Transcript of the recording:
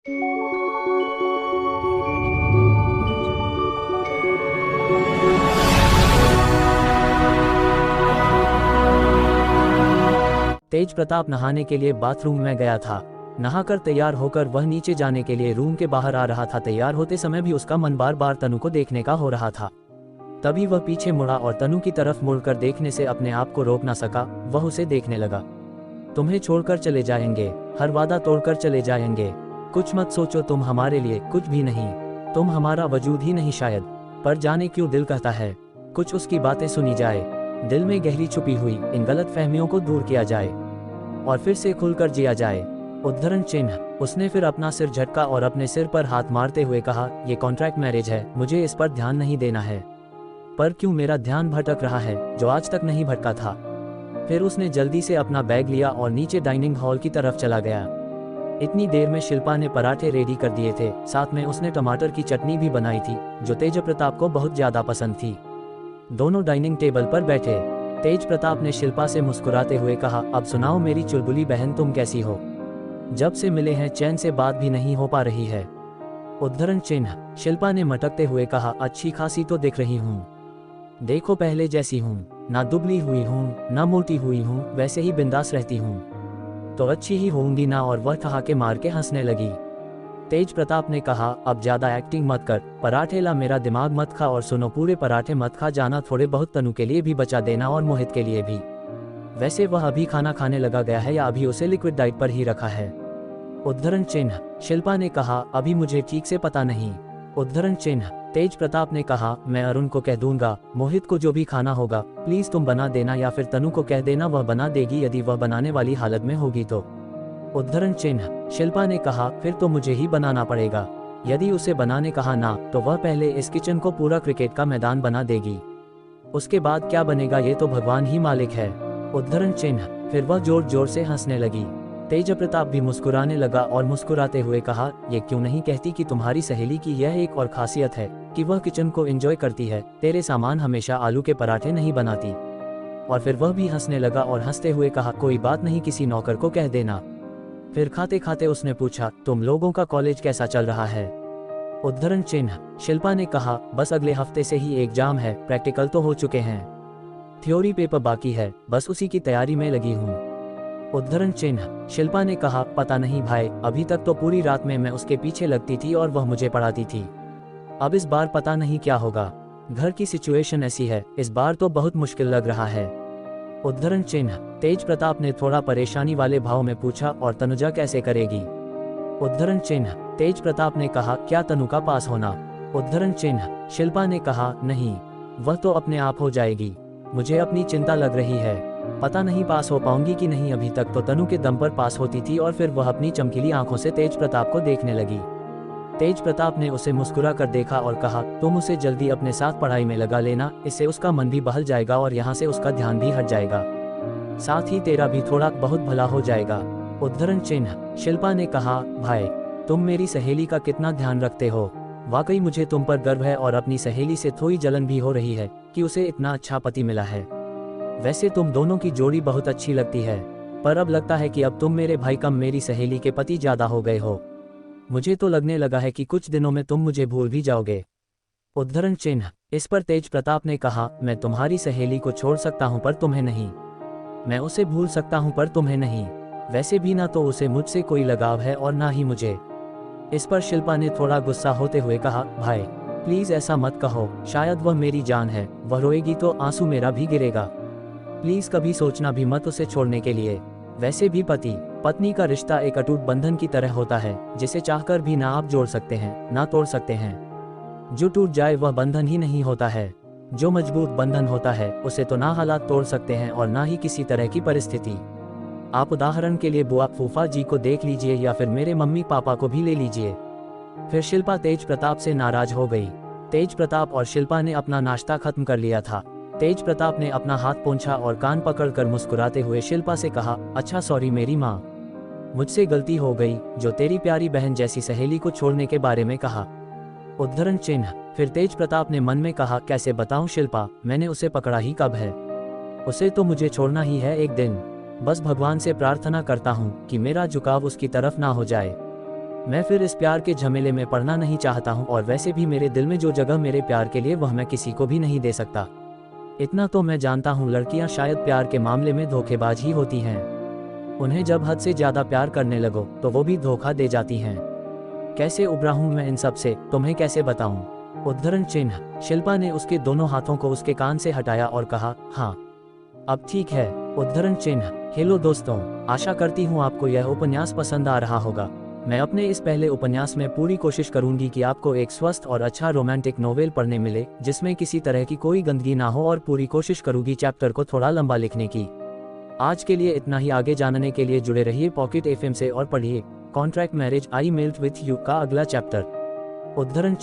तेज प्रताप नहाने के लिए बाथरूम में गया था। नहाकर तैयार होकर वह नीचे जाने के लिए रूम के बाहर आ रहा था। तैयार होते समय भी उसका मन बार बार तनु को देखने का हो रहा था। तभी वह पीछे मुड़ा और तनु की तरफ मुड़कर देखने से अपने आप को रोक ना सका। वह उसे देखने लगा। तुम्हें छोड़कर चले जाएंगे, हर वादा तोड़कर चले जाएंगे। कुछ मत सोचो, तुम हमारे लिए कुछ भी नहीं, तुम हमारा वजूद ही नहीं शायद। पर जाने क्यों दिल कहता है कुछ उसकी बातें सुनी जाए, दिल में गहरी छुपी हुई इन गलत फहमियों को दूर किया जाए और फिर से खुलकर जिया जाए। उद्धरण चिन्ह। उसने फिर अपना सिर झटका और अपने सिर पर हाथ मारते हुए कहा, ये कॉन्ट्रैक्ट मैरिज है, मुझे इस पर ध्यान नहीं देना है। पर क्यों मेरा ध्यान भटक रहा है जो आज तक नहीं भटका था। फिर उसने जल्दी से अपना बैग लिया और नीचे डाइनिंग हॉल की तरफ चला गया। इतनी देर में शिल्पा ने पराठे रेडी कर दिए थे, साथ में उसने टमाटर की चटनी भी बनाई थी जो तेज प्रताप को बहुत ज्यादा पसंद थी। दोनों डाइनिंग टेबल पर बैठे। तेज प्रताप ने शिल्पा से मुस्कुराते हुए कहा, अब सुनाओ मेरी चुलबुली बहन, तुम कैसी हो? जब से मिले हैं चैन से बात भी नहीं हो पा रही है। उद्धरण चिन्ह। शिल्पा ने मटकते हुए कहा, अच्छी खासी तो दिख रही हूँ, देखो पहले जैसी हूँ, ना दुबली हुई हूँ ना मोटी हुई हूँ, वैसे ही बिंदास रहती हूँ तो अच्छी ही होंगी ना। और वह ठहाके मार के हंसने लगी। तेज प्रताप ने कहा, अब ज्यादा एक्टिंग मत कर, पराठे ला, मेरा दिमाग मत खा और सुनो, पूरे पराठे मत खा जाना, थोड़े बहुत तनु के लिए भी बचा देना और मोहित के लिए भी। वैसे वह अभी खाना खाने लगा गया है या अभी उसे लिक्विड डाइट पर ही रखा है? उद्धरण चिन्ह। शिल्पा ने कहा, अभी मुझे ठीक से पता नहीं। उद्धरण चिन्ह। तेज प्रताप ने कहा, मैं अरुण को कह दूंगा, मोहित को जो भी खाना होगा प्लीज तुम बना देना, या फिर तनु को कह देना, वह बना देगी यदि वह बनाने वाली हालत में होगी तो। उद्धरण चिन्ह। शिल्पा ने कहा, फिर तो मुझे ही बनाना पड़ेगा। यदि उसे बनाने कहा ना तो वह पहले इस किचन को पूरा क्रिकेट का मैदान बना देगी, उसके बाद क्या बनेगा ये तो भगवान ही मालिक है। उद्धरण चिन्ह। फिर वह जोर जोर से हंसने लगी। तेज प्रताप भी मुस्कुराने लगा और मुस्कुराते हुए कहा, ये क्यों नहीं कहती कि तुम्हारी सहेली की यह एक और खासियत है कि वह किचन को एंजॉय करती है, तेरे सामान हमेशा आलू के पराठे नहीं बनाती। और फिर वह भी हंसने लगा और हंसते हुए कहा, कोई बात नहीं, किसी नौकर को कह देना। फिर खाते खाते उसने पूछा, तुम लोगों का कॉलेज कैसा चल रहा है? उद्धरण चिन्ह। शिल्पा ने कहा, बस अगले हफ्ते से ही एग्जाम है, प्रैक्टिकल तो हो चुके हैं, थ्योरी पेपर बाकी है, बस उसी की तैयारी में लगी हूँ। उद्धरण चिन्ह। शिल्पा ने कहा, पता नहीं भाई, अभी तक तो पूरी रात में मैं उसके पीछे लगती थी और वह मुझे पढ़ाती थी, अब इस बार पता नहीं क्या होगा। घर की सिचुएशन ऐसी है, इस बार तो बहुत मुश्किल लग रहा है। उद्धरण चिन्ह। तेज प्रताप ने थोड़ा परेशानी वाले भाव में पूछा, और तनुजा कैसे करेगी? उद्धरण चिन्ह। तेज प्रताप ने कहा, क्या तनु का पास होना? उद्धरण चिन्ह। शिल्पा ने कहा, नहीं, वह तो अपने आप हो जाएगी, मुझे अपनी चिंता लग रही है, पता नहीं पास हो पाऊंगी कि नहीं। अभी तक तो तनु के दम पर पास होती थी। और फिर वह अपनी चमकीली आंखों से तेज प्रताप को देखने लगी। तेज प्रताप ने उसे मुस्कुरा कर देखा और कहा, तुम उसे जल्दी अपने साथ पढ़ाई में लगा लेना, इससे उसका मन भी बहल जाएगा और यहाँ से उसका ध्यान भी हट जाएगा, साथ ही तेरा भी थोड़ा बहुत भला हो जाएगा। उद्धरण चिन्ह। शिल्पा ने कहा, भाई तुम मेरी सहेली का कितना ध्यान रखते हो, वाकई मुझे तुम पर गर्व है और अपनी सहेली से थोड़ी जलन भी हो रही है कि उसे इतना अच्छा पति मिला है। वैसे तुम दोनों की जोड़ी बहुत अच्छी लगती है, पर अब लगता है कि अब तुम मेरे भाई कम मेरी सहेली के पति ज्यादा हो गए हो। मुझे तो लगने लगा है कि कुछ दिनों में तुम मुझे भूल भी जाओगे। उद्धरण चिन्ह। इस पर तेज प्रताप ने कहा, मैं तुम्हारी सहेली को छोड़ सकता हूं पर तुम्हें नहीं, मैं उसे भूल सकता हूं पर तुम्हें नहीं। वैसे भी ना तो उसे मुझसे कोई लगाव है और ना ही मुझे। इस पर शिल्पा ने थोड़ा गुस्सा होते हुए कहा, भाई प्लीज ऐसा मत कहो, शायद वह मेरी जान है, वह रोएगी तो आंसू मेरा भी गिरेगा, प्लीज कभी सोचना भी मत उसे छोड़ने के लिए। वैसे भी पति पत्नी का रिश्ता एक अटूट बंधन की तरह होता है, जिसे चाहकर भी ना आप जोड़ सकते हैं ना तोड़ सकते हैं। जो टूट जाए वह बंधन ही नहीं होता है, जो मजबूत बंधन होता है उसे तो ना हालात तोड़ सकते हैं और ना ही किसी तरह की परिस्थिति। आप उदाहरण के लिए बुआ फूफा जी को देख लीजिए या फिर मेरे मम्मी पापा को भी ले लीजिए। फिर शिल्पा तेज प्रताप से नाराज हो गई। तेज प्रताप और शिल्पा ने अपना नाश्ता खत्म कर लिया था। तेज प्रताप ने अपना हाथ पोंछा और कान पकड़कर मुस्कुराते हुए शिल्पा से कहा, अच्छा सॉरी मेरी माँ, मुझसे गलती हो गई जो तेरी प्यारी बहन जैसी सहेली को छोड़ने के बारे में कहा। उद्धरण चिन्ह। फिर तेज प्रताप ने मन में कहा, कैसे बताऊं शिल्पा, मैंने उसे पकड़ा ही कब है, उसे तो मुझे छोड़ना ही है एक दिन। बस भगवान से प्रार्थना करता हूँ कि मेरा झुकाव उसकी तरफ ना हो जाए। मैं फिर इस प्यार के झमेले में पड़ना नहीं चाहता हूँ, और वैसे भी मेरे दिल में जो जगह मेरे प्यार के लिए वह मैं किसी को भी नहीं दे सकता। इतना तो मैं जानता हूँ, लड़कियाँ शायद प्यार के मामले में धोखेबाज ही होती हैं। उन्हें जब हद से ज़्यादा प्यार करने लगो तो वो भी धोखा दे जाती हैं। कैसे उबरा हूँ मैं इन सब से, तुम्हें कैसे बताऊँ। उद्धरण चिन्ह। शिल्पा ने उसके दोनों हाथों को उसके कान से हटाया और कहा, हाँ अब ठीक है। उद्धरण चिन्ह। हेलो दोस्तों, आशा करती हूँ आपको यह उपन्यास पसंद आ रहा होगा। मैं अपने इस पहले उपन्यास में पूरी कोशिश करूंगी कि आपको एक स्वस्थ और अच्छा रोमांटिक नोवेल पढ़ने मिले, जिसमें किसी तरह की कोई गंदगी ना हो, और पूरी कोशिश करूंगी चैप्टर को थोड़ा लंबा लिखने की। आज के लिए इतना ही। आगे जानने के लिए जुड़े रहिए पॉकेट एफएम से और पढ़िए contract marriage I melt with you का अगला चैप्टर। उद्धरण